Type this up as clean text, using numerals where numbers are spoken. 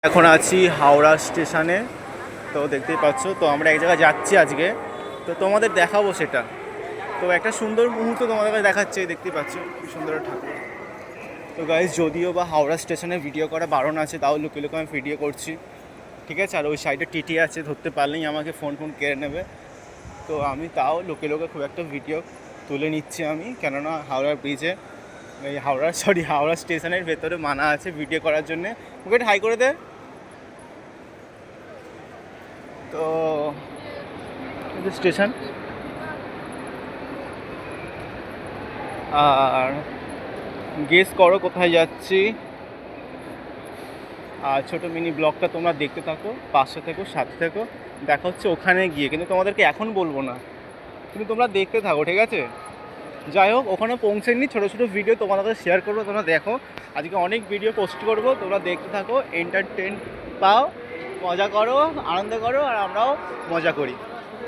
এখন আছি হাওড়া স্টেশনে। তো দেখতেই পাচ্ছ, তো আমরা এক জায়গায় যাচ্ছি আজকে, তো তোমাদের দেখাবো সেটা। তো একটা সুন্দর মুহূর্ত তোমাদের কাছে দেখাচ্ছে, দেখতেই পাচ্ছ কি সুন্দর ঠাকুর। তো গাইজ, যদিও বা হাওড়া স্টেশনে ভিডিও করা বারণ আছে, তাও লুকিয়ে লুকিয়ে আমি ভিডিও করছি, ঠিক আছে। আর ওই সাইডে টিটি আছে, ধরতে পারলেই আমাকে ফোন কেড়ে নেবে। তো আমি তাও লোকে খুব একটা ভিডিও তুলে নিচ্ছি আমি, কেননা হাওড়া ব্রিজে এই হাওড়া স্টেশনের ভেতরে মানা আছে ভিডিও করার জন্যে। ওকে হাই করে দে। তো স্টেশন, আর গেস করো কোথায় যাচ্ছি। আর ছোটো মিনি ব্লগটা তোমরা দেখতে থাকো, পাশে থেকো, সাথে থেকো। দেখা হচ্ছে ওখানে গিয়ে, কিন্তু তোমাদেরকে এখন বলবো না, কিন্তু তোমরা দেখতে থাকো, ঠিক আছে। যাই হোক, ওখানে পৌঁছেনি, ছোটো ছোটো ভিডিও তোমাদের কাছে শেয়ার করবো, তোমরা দেখো। আজকে অনেক ভিডিও পোস্ট করবো, তোমরা দেখতে থাকো, এন্টারটেন পাও, মজা করো, আনন্দ করো, আর আমরাও মজা করি।